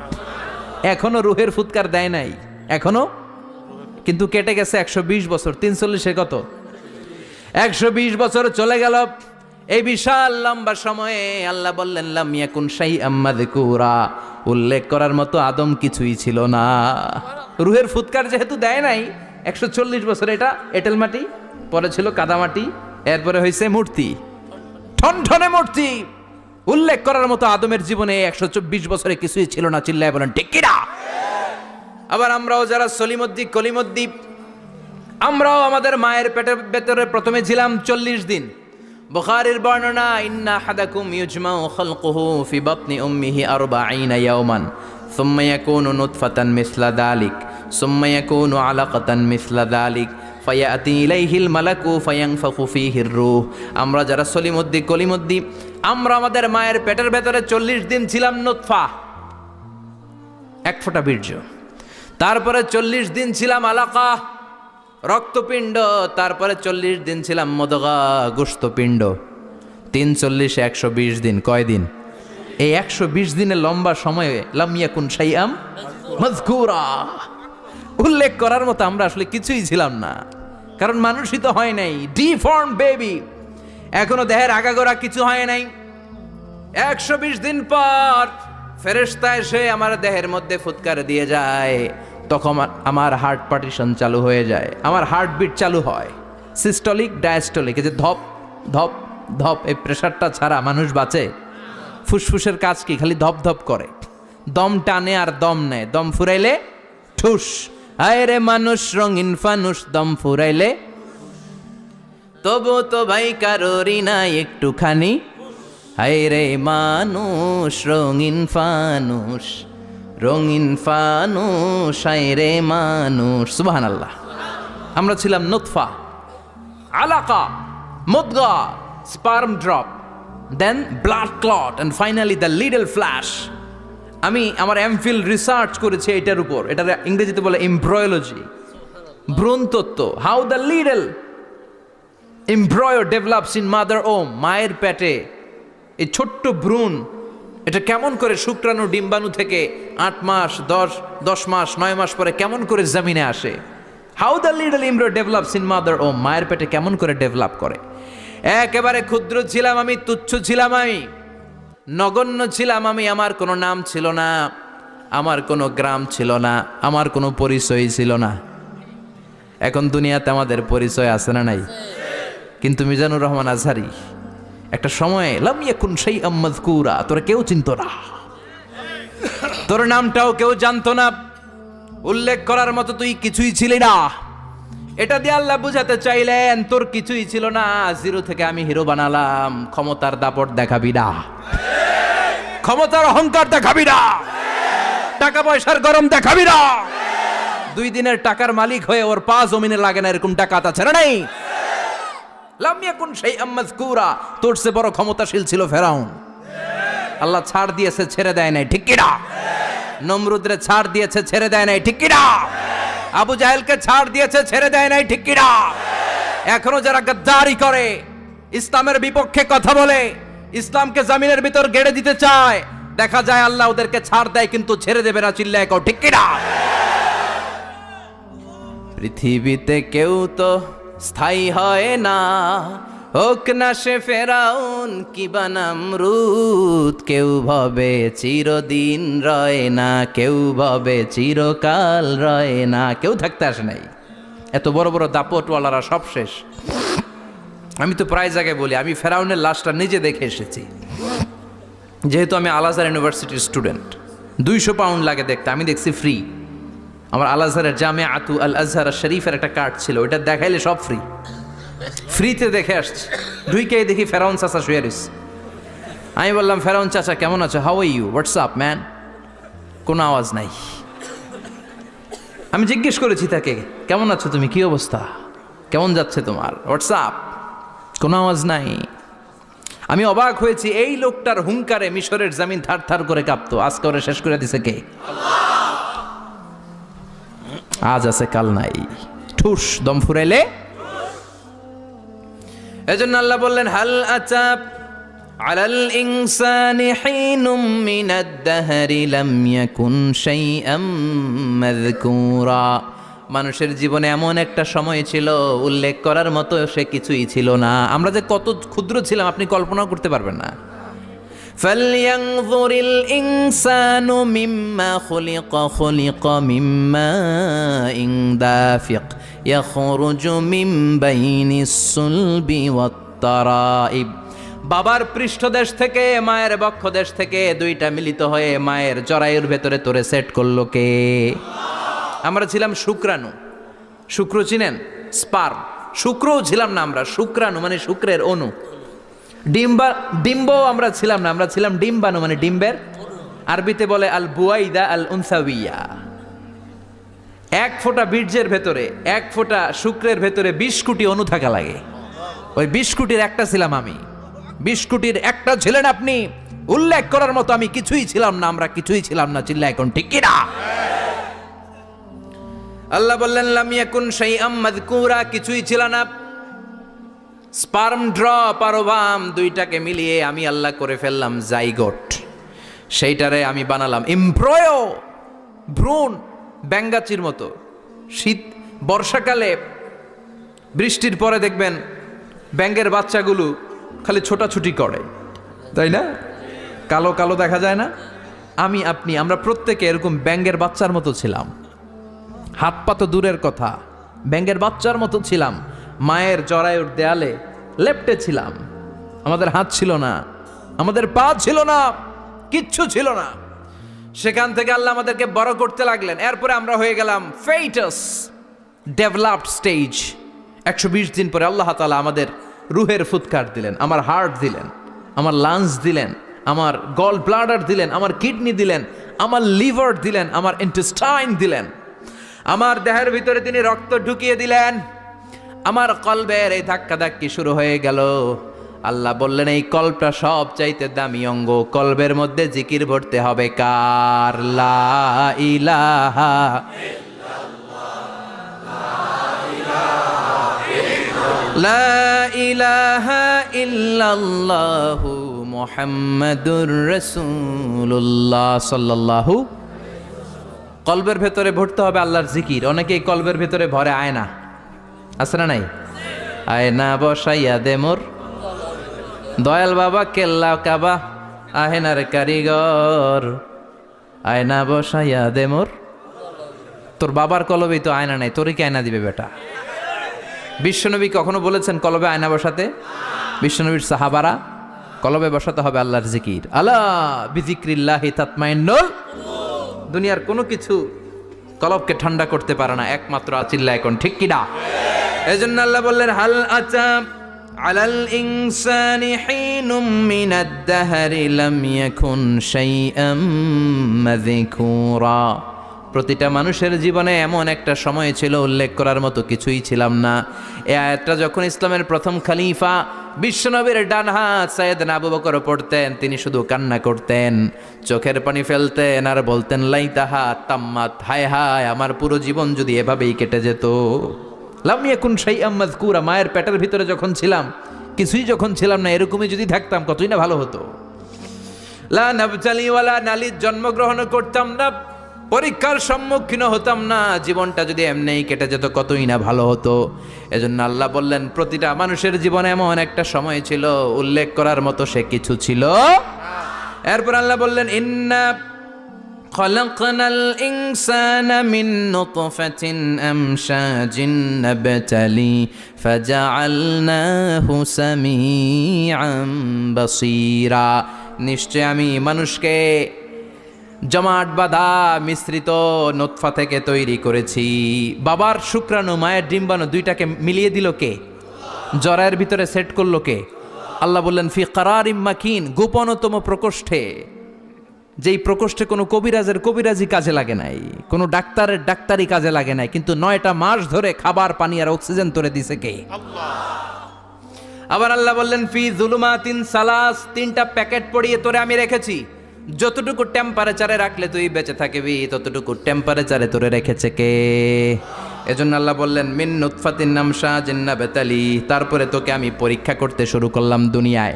এখনো রুহের ফুৎকার দেয় নাই এখনো, কিন্তু কেটে গেছে 120 বছর। 340 কত? 120 বছর চলে গেল। এই বিশাল লম্বা সময়ে আল্লাহ বললেন, লাম ইয়াকুন শাইআম মাযকুরা, উল্লেখ করার মতো আদম কিছুই ছিল না। রুহের ফুৎকার যেহেতু দেয় নাই 140 বছর, এটা এঁটেল মাটি, পরে ছিল কাদামাটি, এরপরে হয়েছে মূর্তি, ঠনঠনে মূর্তি। উল্লেখ করার মতো আদমের জীবনে 124 বছরে কিছুই ছিল না। চিল্লায় বলেন, ঠিক কিনা? আবার আমরাও যারা সলিমুদ্দি কলিমুদ্দি, আমরাও আমাদের মায়ের পেটের ভেতরে প্রথমে ছিলাম 40 দিন। বুখারীর বর্ণনা, ইন্না হাদাকুম ইউজমাউ খালকুহু ফি বাতনি উম্মিহি 40 ইয়াওমান সুম্মা ইয়াকুনু নুতফাতান মিসলা যালিক সুম্মা ইয়াকুনু আলাকাতান মিসলা যালিক ফায়াতি ইলাইহিল মালাকু ফায়ানফাখু ফীহির রূহ। আমরা যারা সলিমুদ্দি কলিমুদ্দি, আমরা আমাদের মায়ের পেটের ভেতরে 40 দিন ছিলাম নুতফা, এক ফোঁটা বীর্য। তারপরে 40 দিন ছিলাম আলাকা, রক্তপিণ্ড। তারপরে 40 দিন ছিলাম মুদগা, গোশতপিণ্ড। 3 40 120 দিন। কয় দিন? এই 120 দিনের লম্বা সময়ে লাম ইয়াকুন শাইআম মাযকুরা, উল্লেখ করার মতো আমরা আসলে কিছুই ছিলাম না। কারণ মানুষই তো হয় নাই, ডিফর্ম বেবি, এখনো দেহের আগাগোড়া কিছু হয় নাই। 120 দিন পর ফেরেশতা এসে আমার দেহের মধ্যে ফুৎকার দিয়ে যায়, তখন আমার হার্ট পার্টিশন চালু হয়ে যায়, আমার হার্টবিট চালু হয়, সিস্টলিক ডায়াস্টলিক, এই যে ধপ ধপ ধপ, এই প্রেশারটা ছাড়া মানুষ বাঁচে? ফুসফুসের কাজ কি? খালি ধপ ধপ করে, দম টানে আর দম নেয়, দম ফুরাইলে ঠুস। হায় রে মানুষ রঙিন ফানুষ, দম ফুরাইলে তবু তো ভাই কারোরই নাই একটুখানি। হায় রে মানুষ রঙিন ফানুষ, রঙিন ফানুষ, হায় রে মানুষ। সুবহানাল্লাহ। আমরা ছিলাম নুতফা, আলাকা, মুদগা, sperm drop, then blood clot, and finally the little flesh. আমি আমার এমফিল রিসার্চ করেছি এটার উপর, এটার ইংরেজিতে বলে এমব্রয়োলজি, ভ্রূণ তত্ত্ব। How the little এমব্রয়ো develops in mother ওম, মায়ের পেটে এই ছোট্ট ভ্রূণ, এটা কেমন করে শুক্রাণু ডিম্বাণু থেকে 8 মাস 10 মাস 9 মাস পরে কেমন করে জমিনে আসে। How the little এমব্রয়ো develops in mother ওম, মায়ের পেটে কেমন করে ডেভেলপ করে। একেবারে ক্ষুদ্র ছিলাম আমি, তুচ্ছ ছিলাম আমি, নগণ্য ছিলাম আমি, আমার কোনো নাম ছিল না, আমার কোনো গ্রাম ছিল না, আমার কোনো পরিচয় ছিল না। এখন দুনিয়াতে আমাদের পরিচয় আছে না নাই? কিন্তু মিজানুর রহমান আজহারি একটা সময়ে লাম ইয়াকুন শাইআম মাযকুরা, তোরা কেউ চিনতো না, তোর নামটাও কেউ জানতো না, উল্লেখ করার মতো তুই কিছুই ছিলি না। এটা দিয়ে আল্লাহ বুঝাতে চাইলেন তোর কিছুই ছিল না, জিরো থেকে আমি হিরো বানালাম। ক্ষমতার দাপট দেখাবি না, ক্ষমতার অহংকার দেখাবি না, টাকা পয়সার গরম দেখাবি না। 2 দিনের টাকার মালিক হয়ে ওর পা জমিনে লাগে না, এরকম টাকা তা ছেড়ে নাই। লাম ইয়াকুন শাইআম মাযকুরা, তোর চেয়ে বড় ক্ষমতাশীল ছিল ফেরাউন। আল্লাহ ছাড় দিয়েছে, ছেড়ে দেয় নাই, ঠিক কি না? নমরুদরে ছাড় দিয়েছে, ছেড়ে দেয় নাই, ঠিক কি না? আবু জাহেলকে ছাড় দিয়েছে, ছেড়ে দেয় নাই, ঠিক কি না? এখনো যারা গাদ্দারি করে, ইসলামের বিপক্ষে কথা বলে, ইসলামকে জমিনের ভিতর গেড়ে দিতে চায়, দেখা যায় আল্লাহ ওদেরকে ছাড় দেয় কিন্তু ছেড়ে দেবে না। চিল্লায় কও ঠিক কি না? পৃথিবীতে কেউ তো স্থায়ী হয় না, হোক না সে ফেরাউন কিবা নমরুদ, কেউ ভাবে চিরদিন রয় না, কেউ ভাবে চিরকাল রয় না। কেউ থাকতে আসে নাই, এত বড় বড় দাপটওয়ালারা সব শেষ। আমি তো প্রায় জায়গায় বলি আমি ফেরাউনের লাশটা নিজে দেখে এসেছি, যেহেতু আমি আল আজহার ইউনিভার্সিটির স্টুডেন্ট। 200 পাউন্ড লাগে দেখতে, আমি দেখছি ফ্রি। আমার আল আজহারের জামিআতু আল আজহার শরীফের একটা কার্ড ছিল, ওইটা দেখাইলে সব ফ্রি, ফ্রিতে দেখে আসছি। ঢুইকে দেখি ফেরাউন চাচা শুয়ে রয়েছে। আমি বললাম ফেরাউন চাচা কেমন আছো, how are you, what's up man? কোনো আওয়াজ নাই। আমি জিজ্ঞেস করেছি তাকে কেমন আছো তুমি, কি অবস্থা, কেমন যাচ্ছে তোমার, হোয়াটসঅ্যাপ? কোনো আওয়াজ নাই। আমি অবাক হয়েছি, এই লোকটার হুঙ্কারে মিশরের জমিন থার থার করে কাঁপতো, আজকে ওরা শেষ করে দিছে কে? আজ আছে কাল নাই, ঠুস, দম ফুরাইলে। এজন্য আল্লাহ বললেন হাল আতাব আলাল ইনসানি হিনুম মিনাদ দাহরি লাম ইয়াকুন শাইআম মাযকুরা। মানুষের জীবনে এমন একটা সময় ছিল উল্লেখ করার মতো সে কিছুই ছিল না। আমরা যে কত ক্ষুদ্র ছিলাম আপনি কল্পনাও করতে পারবেন না। ফালইয়ানযুরিল ইনসানু মিম্মা খুলিকা, খুলিকা মিম্মা ইন দাফিক ইয়াখরুজু মিন বাইনিস সুলবি ওয়াত তারাইব। বাবার পৃষ্ঠদেশ থেকে, মায়ের বক্ষদেশ থেকে দুইটা মিলিত হয়ে মায়ের জরায়ুর ভেতরে তোরে সেট করলো কে? আমরা ছিলাম শুক্রাণু। শুক্র চিনেন? স্পার্ম। শুক্রও ছিলাম না আমরা, শুক্রাণু মানে শুক্রের অণু। ডিম্ব আমরা ছিলাম না, আমরা ছিলাম ডিম্বাণু মানে ডিম্বের, আরবিতে বলে আল বুয়াইদা আল উনসাউইয়া। 1 ফোঁটা বীর্যের ভেতরে, 1 ফোঁটা শুক্রের ভেতরে 20 কোটি অণু থাকা লাগে। ওই 20 কোটির একটা ছিলাম আমি। 20 কোটির একটা ছিলেন আপনি। উল্লেখ করার মতো আমি কিছুই ছিলাম না, আমরা কিছুই ছিলাম না। চিল্লা এখন ঠিক কি না? আল্লাহ বললেন লাম ইয়াকুন শাইআম মাযকুরা, কিছুই ছিল না। স্পার্ম ড্রপ আর ওভাম দুইটাকে মিলিয়ে আমি আল্লাহ করে ফেললাম জাইগোট। সেইটারে আমি বানালাম এমব্রয়ো, ভ্রূণ, ব্যাঙ্গাচির মতো। শীত বর্ষাকালে বৃষ্টির পরে দেখবেন ব্যাঙের বাচ্চাগুলো খালি ছোটাছুটি করে, তাই না? কালো কালো দেখা যায় না? আমরা প্রত্যেকে এরকম ব্যাঙের বাচ্চার মতো ছিলাম। হাত পা তো দূরের কথা, ব্যাঙের বাচ্চার মতো ছিলাম। মায়ের জরায়ুর দেয়ালে লেপ্টে ছিলাম। আমাদের হাত ছিল না, আমাদের পা ছিল না, কিচ্ছু ছিল না। সেখান থেকে আল্লাহ আমাদেরকে বড় করতে লাগলেন। এরপরে আমরা হয়ে গেলাম ফেটাস, ডেভেলপড স্টেজ। 120 দিন পরে আল্লাহ তাআলা আমাদের রুহের ফুৎকার দিলেন, আমার হার্ট দিলেন, আমার লাংস দিলেন, আমার গল ব্লাডার দিলেন, আমার কিডনি দিলেন, আমার লিভার দিলেন, আমার ইন্টেস্টাইন দিলেন, আমার দেহের ভিতরে তিনি রক্ত ঢুকিয়ে দিলেন। আমার কলবের এই ধাক্কাধাক্কি শুরু হয়ে গেল। আল্লাহ বললেন, এই কলবটা সব চাইতে দামি অঙ্গ, কলবের মধ্যে জিকির ভরতে হবে কার? লা ইলাহা লা ইলাহা ইল্লাল্লাহু মুহাম্মাদুর রাসূলুল্লাহ সাল্লাল্লাহু। কলবের ভেতরে ভরতে হবে আল্লাহর জিকির। অনেকেই কলবের ভেতরে ভরে আয়না, আছে না নাই? আয়না বসাইয়া দে মোর দয়াল বাবা, কেল্লা কাবা আহেনার কারিগর, আয়না বসাইয়া দে মোর। তোর বাবার কলবেই তো আয়না নাই, তোরই কি আয়না দিবে বেটা? বিশ্বনবী কখনো বলেছেন কলবে আয়না বসাতে? বিশ্বনবীর সাহাবারা কলবে বসাতে হবে আল্লাহর জিকির। আলা বিযিক্রিল্লাহি তাতমাইন্নুল। দুনিয়ার কোনো কিছু কলবকে ঠান্ডা করতে পারে না, একমাত্র আচিল্লা এখন, ঠিক কিনা? এজন্য আল্লাহ বললেন, হাল আতা আলাল ইনসানি হিনুম মিনাদ দাহরি লাম ইয়াকুন শাইআম মাযকুরা। প্রতিটা মানুষের জীবনে এমন একটা সময় ছিল উল্লেখ করার মতো কিছুই ছিলাম না। এই আয়াতটা যখন ইসলামের প্রথম খলিফা বিশ্বনবীর ডান হাত সাইয়েদনা আবু বকর পড়তেন, তিনি শুধু কান্না করতেন, চোখের পানি ফেলতেন আর বলতেন, লাইতাহা তাম্মাত, হায় হায় আমার পুরো জীবন যদি এভাবেই কেটে যেত। লাম ইয়াকুন শাইআম মাযকুরা, মায়ের পেটের ভিতরে যখন ছিলাম, কিছুই যখন ছিলাম না, এরকমই যদি থাকতাম কতই না ভালো হতো। লা নাবতালি ওয়ালা নালিদ, জন্মগ্রহণ করতাম না, পরীক্ষার সম্মুখীন হতাম না, জীবনটা যদি এমনিই কেটে যেত কতই না ভালো হতো। এজন্য আল্লাহ বললেন, প্রতিটা মানুষের জীবনে এমন একটা সময় ছিল উল্লেখ করার মতো সে কিছু ছিল। এরপর আল্লাহ বললেন, ইন্না খলাকনাল ইনসানা মিন নুতফাতিন আমশাজিন নাবতালি ফাজআলনাহু সামিআন বাসীরা। নিশ্চয় আমি মানুষকে জমাট বাঁধা মিশ্রিত নুতফা থেকে তৈরি করেছি। বাবার শুক্রাণু মায়ের ডিম্বাণু দুইটাকে মিলিয়ে দিল কে? জরায়ের ভিতরে সেট করলো কে? আল্লাহ বললেন, ফি কারারিম মাকিন, গোপনতম প্রকোষ্ঠে, যেই প্রকোষ্ঠে কোনো কবিরাজের কবিরাজি কাজে লাগে নাই, কোনো ডাক্তারের ডাক্তারি কাজে লাগে নাই, কিন্তু 9টা মাস ধরে খাবার পানি আর অক্সিজেন তোরে দিছে কে? আল্লাহ। আবার আল্লাহ বললেন, ফি যুলুমাতিন সালাস, 3টা প্যাকেট পড়িয়ে তোরে আমি রেখেছি, যতটুকু টেম্পারেচারে রাখলে তুই বেঁচে থাকবি ততটুকু টেম্পারেচারে তোরে রেখেছে কে? এজন্য আল্লাহ বললেন, মিন নুতফাতিন আমশাজিন নাবতালি, তারপরে তোকে আমি পরীক্ষা করতে শুরু করলাম দুনিয়ায়।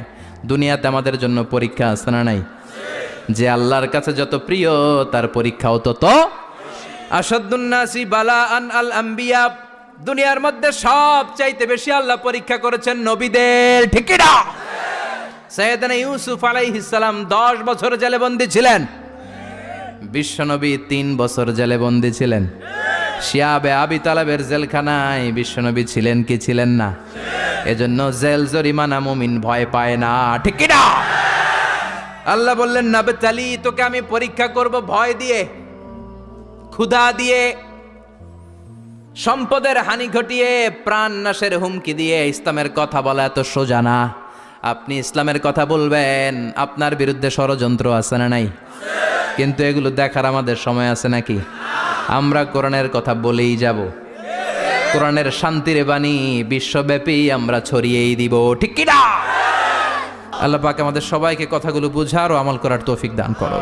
দুনিয়াতে আমাদের জন্য পরীক্ষা আছে না নাই? যে আল্লাহর কাছে যত প্রিয় তার পরীক্ষাও তত। আসাদুন নাসি বালাআন আল আম্বিয়া, দুনিয়ার মধ্যে সব চাইতে বেশি আল্লাহ পরীক্ষা করেছেন নবীদের, ঠিক কি না? সাইয়েদনা ইউসুফ আলাইহিস সালাম 10 বছর জেলে বন্দী ছিলেন, বিশ্বনবী 3 বছর জেলে বন্দী ছিলেন। শিয়াবে আবি তালেবের জেলখানায় বিশ্বনবী ছিলেন কি ছিলেন না? এজন্য জেল জরিমানা মুমিন ভয় পায় না, ঠিক কি না? আল্লাহ বললেন, নাবতালি, তোকে আমি পরীক্ষা করব ভয় দিয়ে, ক্ষুধা দিয়ে, সম্পদের হানি ঘটিয়ে, প্রাণ নাশের হুমকি দিয়ে। ইসলামের কথা বলা এত সোজা না। আপনি ইসলামের কথা বলবেন, আপনার বিরুদ্ধে ষড়যন্ত্র আছে না নাই? কিন্তু এগুলো দেখার আমাদের সময় আছে নাকি? আমরা কোরআনের কথা বলেই যাব, কোরআনের শান্তির বাণী বিশ্বব্যাপী আমরা ছড়িয়েই দিব, ঠিক কি না? আল্লাহ পাক আমাদের সবাইকে কথাগুলো বুঝার ও আমল করার তৌফিক দান করো।